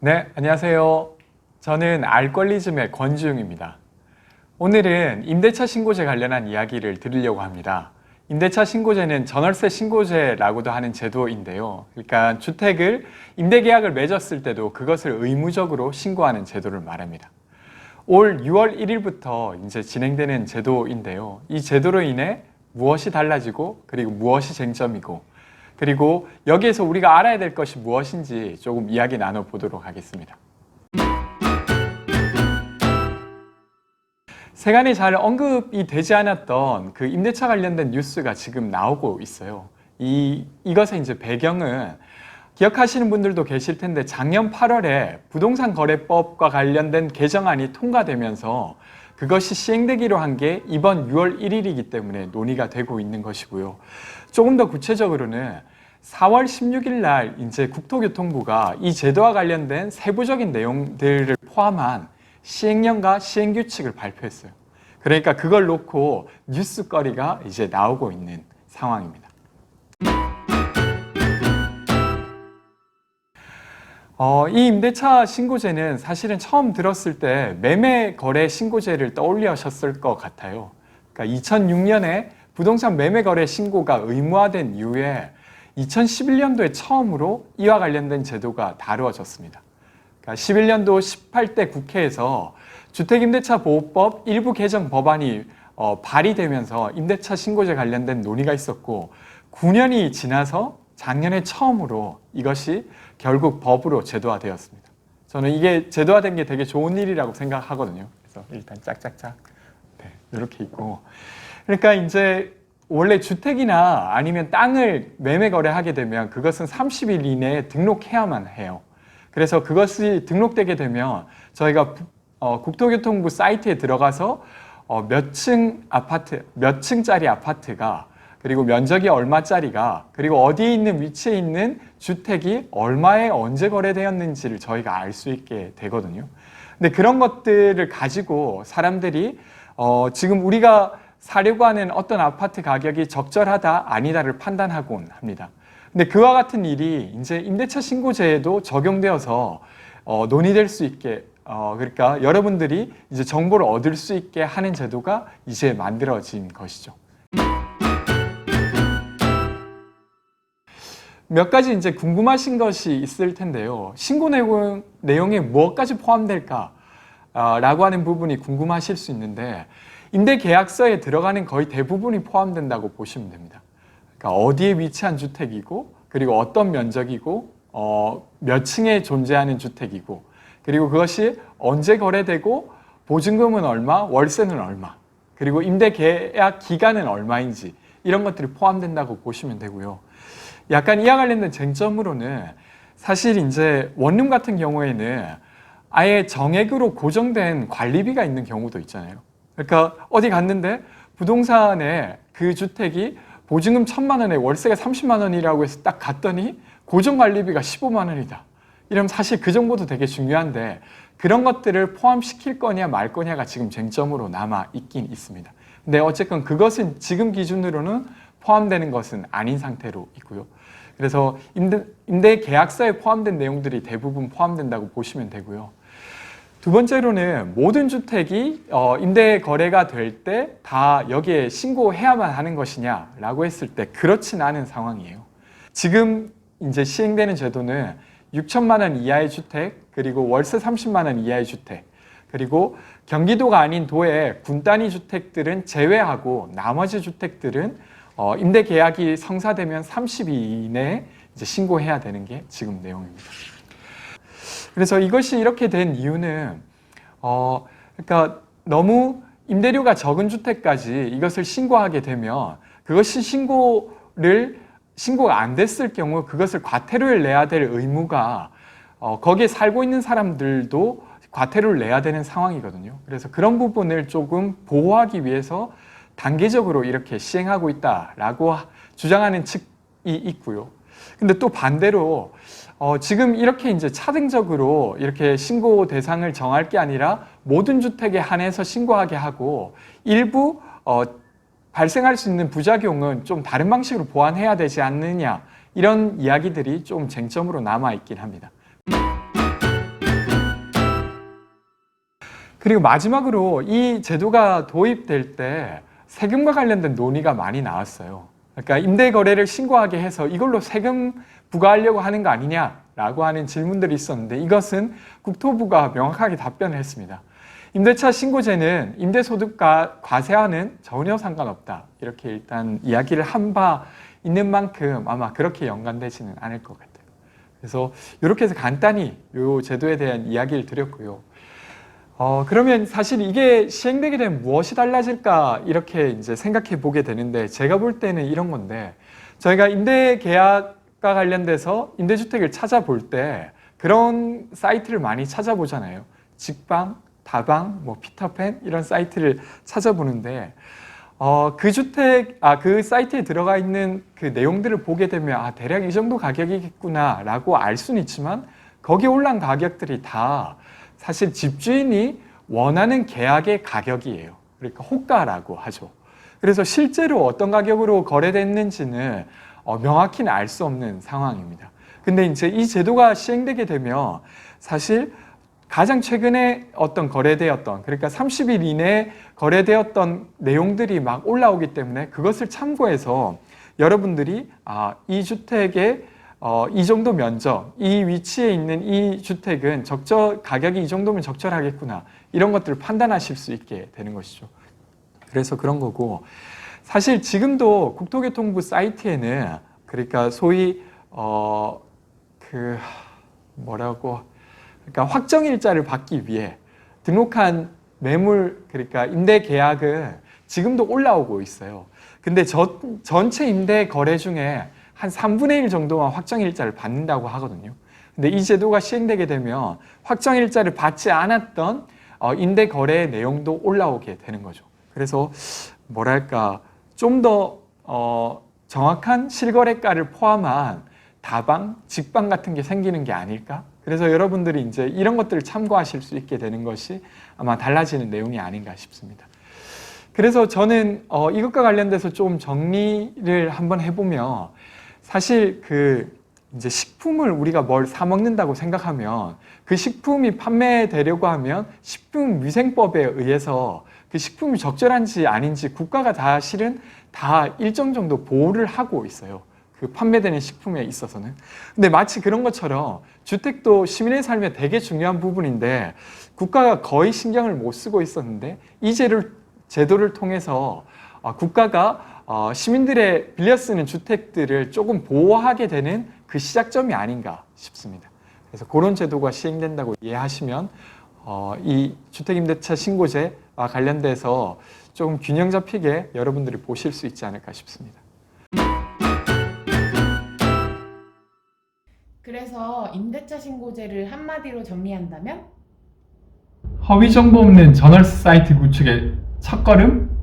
네, 안녕하세요. 저는 알권리즘의 권주용입니다. 오늘은 임대차 신고제 관련한 이야기를 드리려고 합니다. 임대차 신고제는 전월세 신고제라고도 하는 제도인데요. 그러니까 주택을 임대계약을 맺었을 때도 그것을 의무적으로 신고하는 제도를 말합니다. 올 6월 1일부터 이제 진행되는 제도인데요. 이 제도로 인해 무엇이 달라지고 그리고 무엇이 쟁점이고 그리고 여기에서 우리가 알아야 될 것이 무엇인지 조금 이야기 나눠보도록 하겠습니다. 세간에 잘 언급이 되지 않았던 그 임대차 관련된 뉴스가 지금 나오고 있어요. 이것의 이제 배경은 기억하시는 분들도 계실 텐데 작년 8월에 부동산 거래법과 관련된 개정안이 통과되면서 그것이 시행되기로 한 게 이번 6월 1일이기 때문에 논의가 되고 있는 것이고요. 조금 더 구체적으로는 4월 16일 날 이제 국토교통부가 이 제도와 관련된 세부적인 내용들을 포함한 시행령과 시행규칙을 발표했어요. 그러니까 그걸 놓고 뉴스거리가 이제 나오고 있는 상황입니다. 이 임대차 신고제는 사실은 처음 들었을 때 매매거래 신고제를 떠올리셨을 것 같아요. 그러니까 2006년에 부동산 매매거래 신고가 의무화된 이후에 2011년도에 처음으로 이와 관련된 제도가 다루어졌습니다. 그러니까 11년도 18대 국회에서 주택임대차보호법 일부 개정 법안이 발의되면서 임대차 신고제 관련된 논의가 있었고 9년이 지나서 작년에 처음으로 이것이 결국 법으로 제도화되었습니다. 저는 이게 제도화된 게 되게 좋은 일이라고 생각하거든요. 그래서 일단 짝짝짝 이렇게 있고, 그러니까 이제 원래 주택이나 아니면 땅을 매매 거래하게 되면 그것은 30일 이내에 등록해야만 해요. 그래서 그것이 등록되게 되면 저희가 국토교통부 사이트에 들어가서 몇 층짜리 아파트가 그리고 면적이 얼마짜리가 그리고 어디에 있는 위치에 있는 주택이 얼마에 언제 거래되었는지를 저희가 알 수 있게 되거든요. 근데 그런 것들을 가지고 사람들이 지금 우리가 사려고 하는 어떤 아파트 가격이 적절하다 아니다를 판단하곤 합니다. 근데 그와 같은 일이 이제 임대차 신고제에도 적용되어서 논의될 수 있게 그러니까 여러분들이 이제 정보를 얻을 수 있게 하는 제도가 이제 만들어진 것이죠. 몇 가지 이제 궁금하신 것이 있을 텐데요. 신고 내용에 무엇까지 포함될까? 라고 하는 부분이 궁금하실 수 있는데 임대 계약서에 들어가는 거의 대부분이 포함된다고 보시면 됩니다. 그러니까 어디에 위치한 주택이고 그리고 어떤 면적이고 몇 층에 존재하는 주택이고 그리고 그것이 언제 거래되고 보증금은 얼마, 월세는 얼마 그리고 임대 계약 기간은 얼마인지 이런 것들이 포함된다고 보시면 되고요. 약간 이와 관련된 쟁점으로는 사실 이제 원룸 같은 경우에는 아예 정액으로 고정된 관리비가 있는 경우도 있잖아요. 그러니까 어디 갔는데 부동산에 그 주택이 보증금 1,000만 원에 월세가 30만 원이라고 해서 딱 갔더니 고정 관리비가 15만 원이다. 이러면 사실 그 정보도 되게 중요한데 그런 것들을 포함시킬 거냐 말 거냐가 지금 쟁점으로 남아 있긴 있습니다. 근데 어쨌건 그것은 지금 기준으로는 포함되는 것은 아닌 상태로 있고요. 그래서 임대 계약서에 포함된 내용들이 대부분 포함된다고 보시면 되고요. 두 번째로는 모든 주택이 임대 거래가 될 때 다 여기에 신고해야만 하는 것이냐라고 했을 때 그렇진 않은 상황이에요. 지금 이제 시행되는 제도는 6천만 원 이하의 주택, 그리고 월세 30만 원 이하의 주택, 그리고 경기도가 아닌 도의 군 단위 주택들은 제외하고 나머지 주택들은 임대 계약이 성사되면 30일 이내에 이제 신고해야 되는 게 지금 내용입니다. 그래서 이것이 이렇게 된 이유는 그러니까 너무 임대료가 적은 주택까지 이것을 신고하게 되면 그것이 신고가 안 됐을 경우 그것을 과태료를 내야 될 의무가 거기에 살고 있는 사람들도 과태료를 내야 되는 상황이거든요. 그래서 그런 부분을 조금 보호하기 위해서 단계적으로 이렇게 시행하고 있다라고 주장하는 측이 있고요. 근데 또 반대로 지금 이렇게 이제 차등적으로 이렇게 신고 대상을 정할 게 아니라 모든 주택에 한해서 신고하게 하고 일부 발생할 수 있는 부작용은 좀 다른 방식으로 보완해야 되지 않느냐 이런 이야기들이 좀 쟁점으로 남아 있긴 합니다. 그리고 마지막으로 이 제도가 도입될 때 세금과 관련된 논의가 많이 나왔어요. 그러니까 임대 거래를 신고하게 해서 이걸로 세금 부과하려고 하는 거 아니냐라고 하는 질문들이 있었는데 이것은 국토부가 명확하게 답변을 했습니다. 임대차 신고제는 임대소득과 과세와는 전혀 상관없다. 이렇게 일단 이야기를 한 바 있는 만큼 아마 그렇게 연관되지는 않을 것 같아요. 그래서 이렇게 해서 간단히 이 제도에 대한 이야기를 드렸고요. 그러면 사실 이게 시행되게 되면 무엇이 달라질까 이렇게 이제 생각해 보게 되는데 제가 볼 때는 이런 건데 저희가 임대 계약과 관련돼서 임대주택을 찾아볼 때 그런 사이트를 많이 찾아보잖아요. 직방, 다방, 뭐 피터팬 이런 사이트를 찾아보는데 그 사이트에 들어가 있는 그 내용들을 보게 되면 대략 이 정도 가격이겠구나라고 알 수는 있지만 거기에 올라온 가격들이 다 사실 집주인이 원하는 계약의 가격이에요. 그러니까 호가라고 하죠. 그래서 실제로 어떤 가격으로 거래됐는지는 명확히는 알 수 없는 상황입니다. 근데 이제 이 제도가 시행되게 되면 사실 가장 최근에 어떤 거래되었던, 그러니까 30일 이내에 거래되었던 내용들이 막 올라오기 때문에 그것을 참고해서 여러분들이 이 주택의 이 정도 면적, 이 위치에 있는 이 주택은 가격이 이 정도면 적절하겠구나. 이런 것들을 판단하실 수 있게 되는 것이죠. 그래서 그런 거고, 사실 지금도 국토교통부 사이트에는 그러니까 소위 그러니까 확정일자를 받기 위해 등록한 매물, 그러니까 임대 계약은 지금도 올라오고 있어요. 근데 전체 임대 거래 중에 한 3분의 1 정도만 확정일자를 받는다고 하거든요. 근데 이 제도가 시행되게 되면 확정일자를 받지 않았던 임대 거래의 내용도 올라오게 되는 거죠. 그래서 좀 더 정확한 실거래가를 포함한 다방, 직방 같은 게 생기는 게 아닐까? 그래서 여러분들이 이제 이런 것들을 참고하실 수 있게 되는 것이 아마 달라지는 내용이 아닌가 싶습니다. 그래서 저는 이것과 관련돼서 좀 정리를 한번 해보면 사실 이제 식품을 우리가 뭘 사 먹는다고 생각하면 그 식품이 판매되려고 하면 식품위생법에 의해서 그 식품이 적절한지 아닌지 국가가 다 실은 다 일정 정도 보호를 하고 있어요. 그 판매되는 식품에 있어서는. 근데 마치 그런 것처럼 주택도 시민의 삶에 되게 중요한 부분인데 국가가 거의 신경을 못 쓰고 있었는데 이 제도를 통해서 국가가 시민들의 빌려 쓰는 주택들을 조금 보호하게 되는 그 시작점이 아닌가 싶습니다. 그래서 그런 제도가 시행된다고 이해하시면 이 주택임대차 신고제와 관련돼서 조금 균형 잡히게 여러분들이 보실 수 있지 않을까 싶습니다. 그래서 임대차 신고제를 한마디로 정리한다면? 허위 정보 없는 저널스 사이트 구축의 첫걸음?